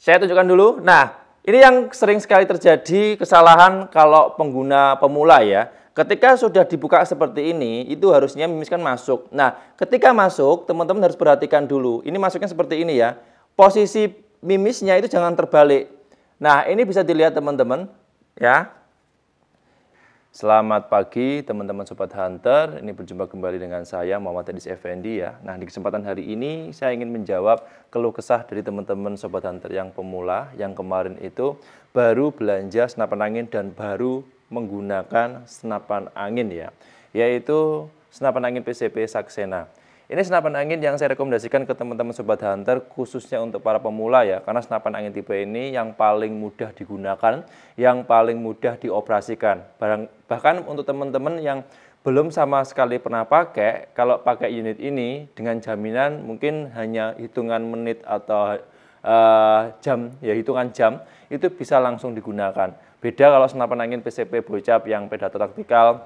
Saya tunjukkan dulu. Nah, ini yang sering sekali terjadi kesalahan kalau pengguna pemula ya. Ketika sudah dibuka seperti ini, itu harusnya mimis kan masuk. Nah, ketika masuk, teman-teman harus perhatikan dulu. Ini masuknya seperti ini ya. Posisi mimisnya itu jangan terbalik. Nah, ini bisa dilihat teman-teman ya. Selamat pagi teman-teman Sobat Hunter, ini berjumpa kembali dengan saya Muhammad Adis Effendi ya. Nah, di kesempatan hari ini saya ingin menjawab keluh kesah dari teman-teman Sobat Hunter yang pemula, yang kemarin itu baru belanja senapan angin dan baru menggunakan senapan angin ya, yaitu senapan angin PCP Saxena. Ini senapan angin yang saya rekomendasikan ke teman-teman Sobat Hunter khususnya untuk para pemula ya. Karena senapan angin tipe ini yang paling mudah digunakan, yang paling mudah dioperasikan. Bahkan untuk teman-teman yang belum sama sekali pernah pakai, kalau pakai unit ini dengan jaminan mungkin hanya hitungan menit atau jam, ya hitungan jam, itu bisa langsung digunakan. Beda kalau senapan angin PCP Bocap yang Predator taktikal,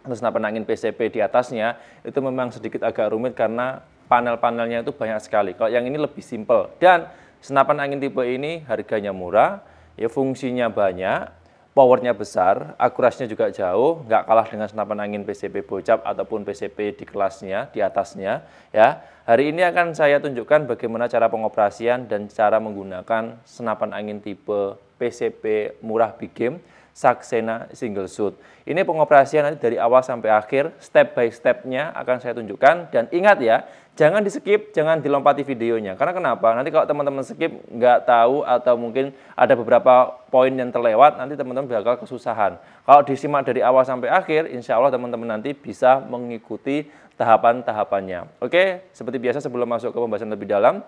atau senapan angin PCP di atasnya itu memang sedikit agak rumit karena panel-panelnya itu banyak sekali. Kalau yang ini lebih simpel dan senapan angin tipe ini harganya murah, ya fungsinya banyak, powernya besar, akurasinya juga jauh, nggak kalah dengan senapan angin PCP Bocap ataupun PCP di kelasnya, di atasnya. Ya, hari ini akan saya tunjukkan bagaimana cara pengoperasian dan cara menggunakan senapan angin tipe PCP murah big game Saxena single shoot. Ini pengoperasian nanti dari awal sampai akhir, step by step-nya akan saya tunjukkan. Dan ingat ya, jangan di skip, jangan dilompati videonya. Karena kenapa? Nanti kalau teman-teman skip, nggak tahu atau mungkin ada beberapa poin yang terlewat, nanti teman-teman bakal kesusahan. Kalau disimak dari awal sampai akhir, insya Allah teman-teman nanti bisa mengikuti tahapan-tahapannya. Oke, seperti biasa sebelum masuk ke pembahasan lebih dalam,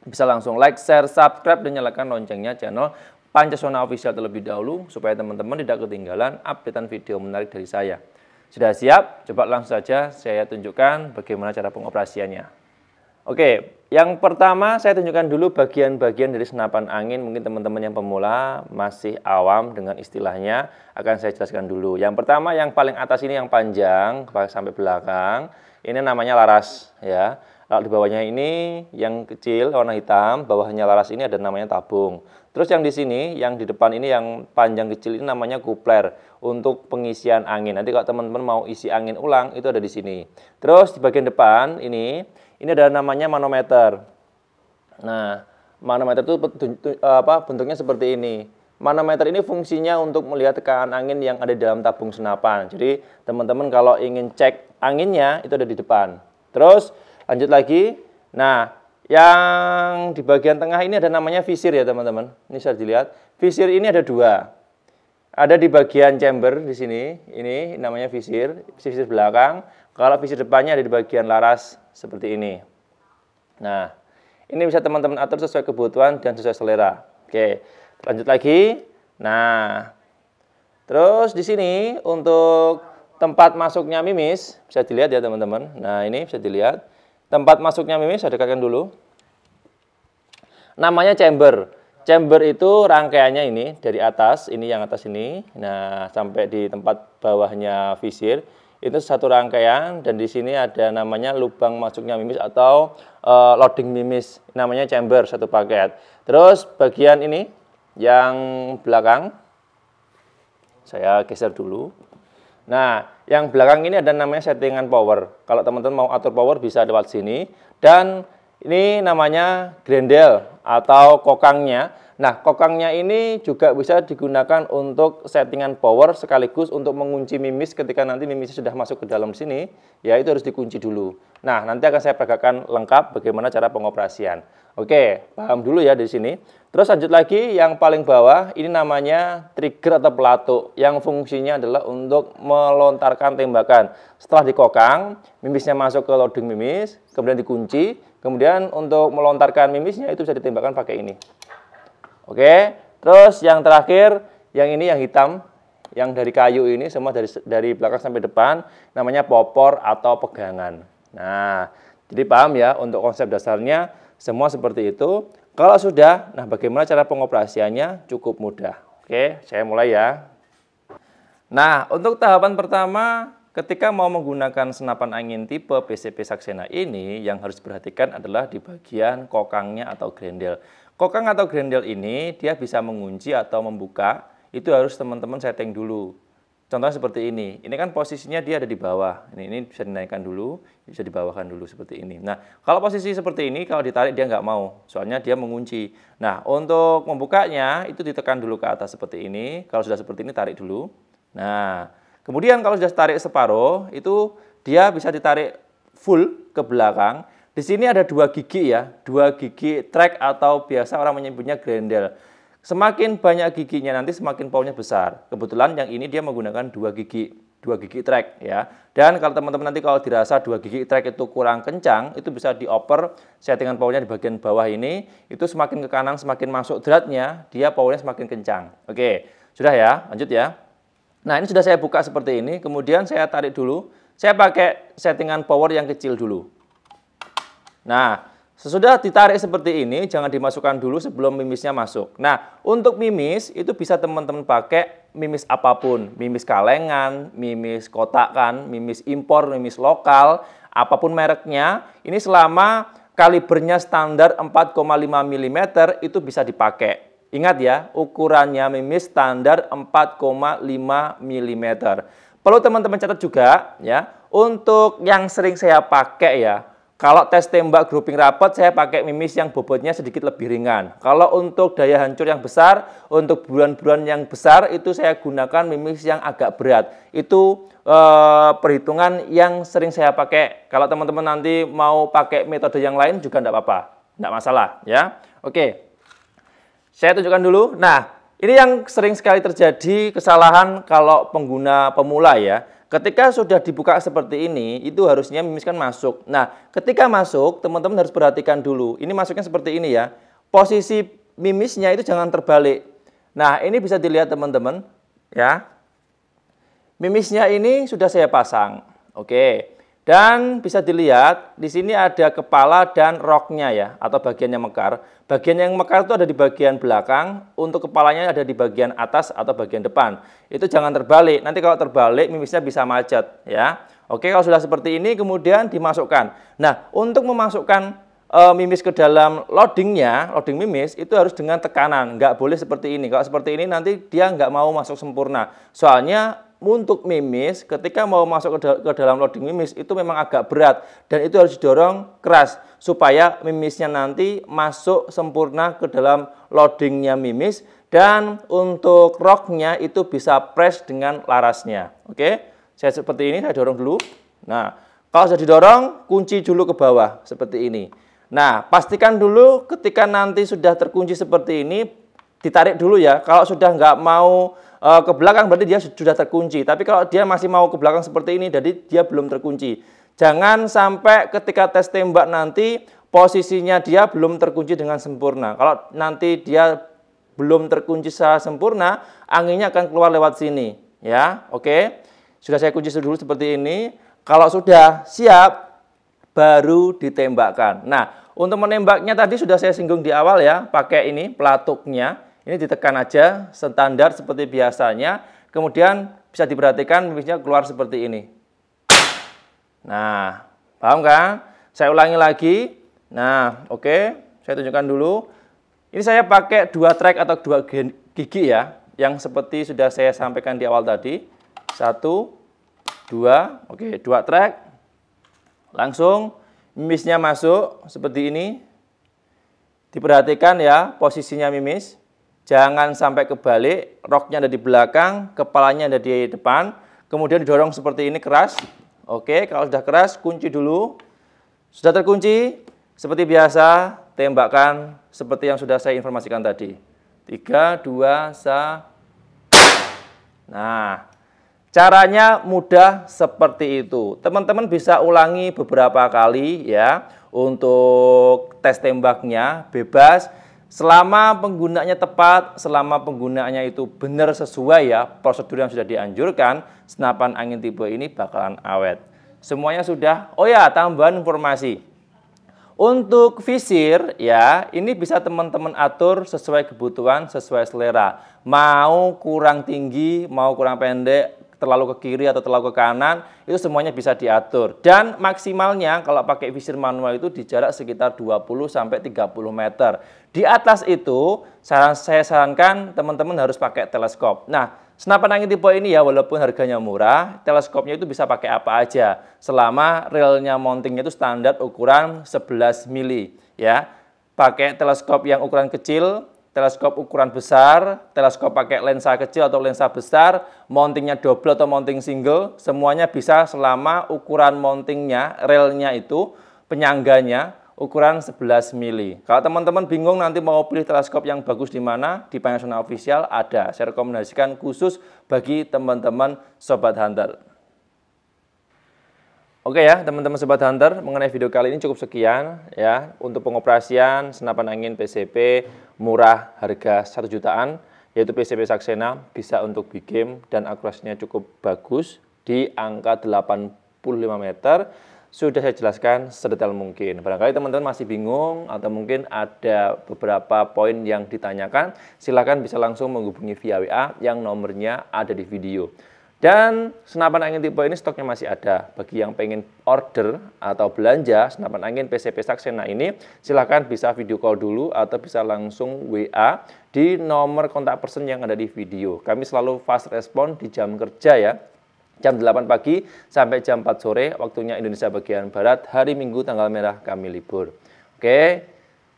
bisa langsung like, share, subscribe, dan nyalakan loncengnya channel Pancasona Official terlebih dahulu supaya teman-teman tidak ketinggalan updatean video menarik dari saya. Sudah siap? Coba langsung saja saya tunjukkan bagaimana cara pengoperasiannya. Oke, yang pertama saya tunjukkan dulu bagian-bagian dari senapan angin. Mungkin teman-teman yang pemula masih awam dengan istilahnya, akan saya jelaskan dulu. Yang pertama yang paling atas ini yang panjang sampai belakang, ini namanya laras ya. Lalu di bawahnya ini yang kecil warna hitam, bawahnya laras ini ada namanya tabung. Terus yang di sini, yang di depan ini yang panjang kecil ini namanya kupler untuk pengisian angin. Nanti kalau teman-teman mau isi angin ulang itu ada di sini. Terus di bagian depan ini ada namanya manometer. Nah, manometer itu bentuknya seperti ini. Manometer ini fungsinya untuk melihat tekanan angin yang ada di dalam tabung senapan. Jadi teman-teman kalau ingin cek anginnya itu ada di depan. Terus lanjut lagi. Nah, yang di bagian tengah ini ada namanya visir ya teman-teman. Ini bisa dilihat. Visir ini ada dua. Ada di bagian chamber di sini. Ini namanya visir. Visir belakang. Kalau visir depannya ada di bagian laras seperti ini. Nah, ini bisa teman-teman atur sesuai kebutuhan dan sesuai selera. Oke, lanjut lagi. Nah, terus di sini untuk tempat masuknya mimis bisa dilihat ya teman-teman. Nah, ini bisa dilihat. Tempat masuknya mimis saya dekatkan dulu. Namanya chamber. Chamber itu rangkaiannya ini dari atas, ini yang atas ini. Nah, sampai di tempat bawahnya visir. Itu satu rangkaian dan di sini ada namanya lubang masuknya mimis atau loading mimis. Namanya chamber satu paket. Terus bagian ini yang belakang saya geser dulu. Nah, yang belakang ini ada namanya settingan power. Kalau teman-teman mau atur power bisa lewat sini. Dan ini namanya grendel atau kokangnya. Nah, kokangnya ini juga bisa digunakan untuk settingan power sekaligus untuk mengunci mimis ketika nanti mimisnya sudah masuk ke dalam sini. Ya, itu harus dikunci dulu. Nah, nanti akan saya peragakan lengkap bagaimana cara pengoperasian. Oke, paham dulu ya di sini. Terus lanjut lagi yang paling bawah ini namanya trigger atau pelatuk yang fungsinya adalah untuk melontarkan tembakan. Setelah dikokang, mimisnya masuk ke loading mimis, kemudian dikunci, kemudian untuk melontarkan mimisnya itu bisa ditembakkan pakai ini. Oke, terus yang terakhir yang ini yang hitam, yang dari kayu ini semua dari belakang sampai depan namanya popor atau pegangan. Nah, jadi paham ya untuk konsep dasarnya semua seperti itu. Kalau sudah, nah bagaimana cara pengoperasiannya? Cukup mudah. Oke, saya mulai ya. Nah, untuk tahapan pertama, ketika mau menggunakan senapan angin tipe PCP Saxena ini, yang harus diperhatikan adalah di bagian kokangnya atau grendel. Kokang atau grendel ini dia bisa mengunci atau membuka, itu harus teman-teman setting dulu. Contohnya seperti ini. Ini kan posisinya dia ada di bawah. Ini bisa dinaikkan dulu, bisa dibawahkan dulu seperti ini. Nah, kalau posisi seperti ini, kalau ditarik dia nggak mau. Soalnya dia mengunci. Nah, untuk membukanya, itu ditekan dulu ke atas seperti ini. Kalau sudah seperti ini, tarik dulu. Nah, kemudian kalau sudah tarik separuh, itu dia bisa ditarik full ke belakang. Di sini ada 2 gigi ya. 2 gigi track atau biasa orang menyebutnya grendel. Semakin banyak giginya nanti semakin powernya besar. Kebetulan yang ini dia menggunakan 2 gigi track ya. Dan kalau teman-teman nanti kalau dirasa 2 gigi track itu kurang kencang, itu bisa dioper settingan powernya di bagian bawah ini. Itu semakin ke kanan semakin masuk dratnya, dia powernya semakin kencang. Oke, sudah ya, lanjut ya. Nah ini sudah saya buka seperti ini, kemudian saya tarik dulu. Saya pakai settingan power yang kecil dulu. Nah, sesudah ditarik seperti ini, jangan dimasukkan dulu sebelum mimisnya masuk. Nah, untuk mimis, itu bisa teman-teman pakai mimis apapun. Mimis kalengan, mimis kotakan, mimis impor, mimis lokal, apapun mereknya. Ini selama kalibernya standar 4,5 mm, itu bisa dipakai. Ingat ya, ukurannya mimis standar 4,5 mm. Perlu teman-teman catat juga, ya, untuk yang sering saya pakai ya, kalau tes tembak grouping rapat, saya pakai mimis yang bobotnya sedikit lebih ringan. Kalau untuk daya hancur yang besar, untuk buruan-buruan yang besar, itu saya gunakan mimis yang agak berat. Itu perhitungan yang sering saya pakai. Kalau teman-teman nanti mau pakai metode yang lain juga tidak apa-apa. Tidak masalah. Ya. Oke, saya tunjukkan dulu. Nah, ini yang sering sekali terjadi kesalahan kalau pengguna pemula ya. Ketika sudah dibuka seperti ini, itu harusnya mimis kan masuk. Nah, ketika masuk, teman-teman harus perhatikan dulu. Ini masuknya seperti ini ya. Posisi mimisnya itu jangan terbalik. Nah, ini bisa dilihat teman-teman. Ya. Mimisnya ini sudah saya pasang. Oke. Dan bisa dilihat, di sini ada kepala dan roknya ya, atau bagian yang mekar. Bagian yang mekar itu ada di bagian belakang, untuk kepalanya ada di bagian atas atau bagian depan. Itu jangan terbalik, nanti kalau terbalik mimisnya bisa macet ya. Oke, kalau sudah seperti ini kemudian dimasukkan. Nah, untuk memasukkan mimis ke dalam loadingnya, loading mimis, itu harus dengan tekanan, nggak boleh seperti ini. Kalau seperti ini nanti dia nggak mau masuk sempurna. Soalnya untuk mimis, ketika mau masuk ke dalam loading mimis, itu memang agak berat. Dan itu harus didorong keras, supaya mimisnya nanti masuk sempurna ke dalam loadingnya mimis. Dan untuk roknya itu bisa press dengan larasnya. Oke, saya seperti ini, saya dorong dulu. Nah, kalau sudah didorong, kunci dulu ke bawah, seperti ini. Nah, pastikan dulu ketika nanti sudah terkunci seperti ini, ditarik dulu ya. Kalau sudah nggak mau ke belakang berarti dia sudah terkunci. Tapi kalau dia masih mau ke belakang seperti ini, jadi dia belum terkunci. Jangan sampai ketika tes tembak nanti posisinya dia belum terkunci dengan sempurna. Kalau nanti dia belum terkunci secara sempurna, anginnya akan keluar lewat sini. Ya, oke. Sudah saya kunci dulu seperti ini. Kalau sudah siap, baru ditembakkan. Nah, untuk menembaknya tadi sudah saya singgung di awal ya, pakai ini pelatuknya. Ini ditekan aja, standar seperti biasanya. Kemudian bisa diperhatikan mimisnya keluar seperti ini. Nah, paham kan? Saya ulangi lagi. Nah, oke. Saya tunjukkan dulu. Ini saya pakai 2 track atau 2 gigi ya. Yang seperti sudah saya sampaikan di awal tadi. 1, 2. Oke, 2 track. Langsung mimisnya masuk seperti ini. Diperhatikan ya posisinya mimis. Jangan sampai kebalik, roknya ada di belakang, kepalanya ada di depan. Kemudian didorong seperti ini keras. Oke, kalau sudah keras, kunci dulu. Sudah terkunci, seperti biasa, tembakkan seperti yang sudah saya informasikan tadi. 3, 2, 1. Nah, caranya mudah seperti itu. Teman-teman bisa ulangi beberapa kali ya. Untuk tes tembaknya bebas. Selama penggunaannya tepat, selama penggunaannya itu benar sesuai ya, prosedur yang sudah dianjurkan, senapan angin tipe ini bakalan awet. Semuanya sudah. Oh ya, tambahan informasi. Untuk visir ya, ini bisa teman-teman atur sesuai kebutuhan, sesuai selera. Mau kurang tinggi, mau kurang pendek, terlalu ke kiri atau terlalu ke kanan, itu semuanya bisa diatur. Dan maksimalnya kalau pakai visir manual itu di jarak sekitar 20-30 meter. Di atas itu, saya sarankan teman-teman harus pakai teleskop. Nah, senapan angin tipe ini ya, walaupun harganya murah, teleskopnya itu bisa pakai apa aja. Selama relnya mountingnya itu standar ukuran 11 mili. Ya, pakai teleskop yang ukuran kecil, teleskop ukuran besar, teleskop pakai lensa kecil atau lensa besar, mountingnya double atau mounting single, semuanya bisa selama ukuran mountingnya, relnya itu, penyangganya, ukuran 11 mili. Kalau teman-teman bingung nanti mau pilih teleskop yang bagus di mana, di Panasonic Official ada. Saya rekomendasikan khusus bagi teman-teman Sobat Hunter. Oke ya, teman-teman Sobat Hunter, mengenai video kali ini cukup sekian ya. Untuk pengoperasian senapan angin PCP murah harga 1 jutaan, yaitu PCP Saxena, bisa untuk big game dan akurasinya cukup bagus di angka 85 meter. Sudah saya jelaskan sedetail mungkin. Barangkali teman-teman masih bingung atau mungkin ada beberapa poin yang ditanyakan, silakan bisa langsung menghubungi via WA yang nomornya ada di video. Dan senapan angin tipe ini stoknya masih ada. Bagi yang pengen order atau belanja senapan angin PCP Saxena ini, silakan bisa video call dulu atau bisa langsung WA di nomor kontak person yang ada di video. Kami selalu fast respon di jam kerja ya. Jam 8 pagi sampai jam 4 sore, waktunya Indonesia bagian Barat, hari Minggu tanggal merah kami libur. Oke,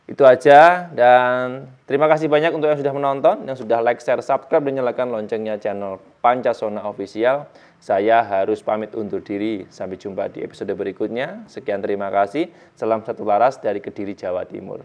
itu aja dan terima kasih banyak untuk yang sudah menonton, yang sudah like, share, subscribe, dan nyalakan loncengnya channel Pancasona Official. Saya harus pamit undur diri. Sampai jumpa di episode berikutnya. Sekian terima kasih. Salam satu laras dari Kediri, Jawa Timur.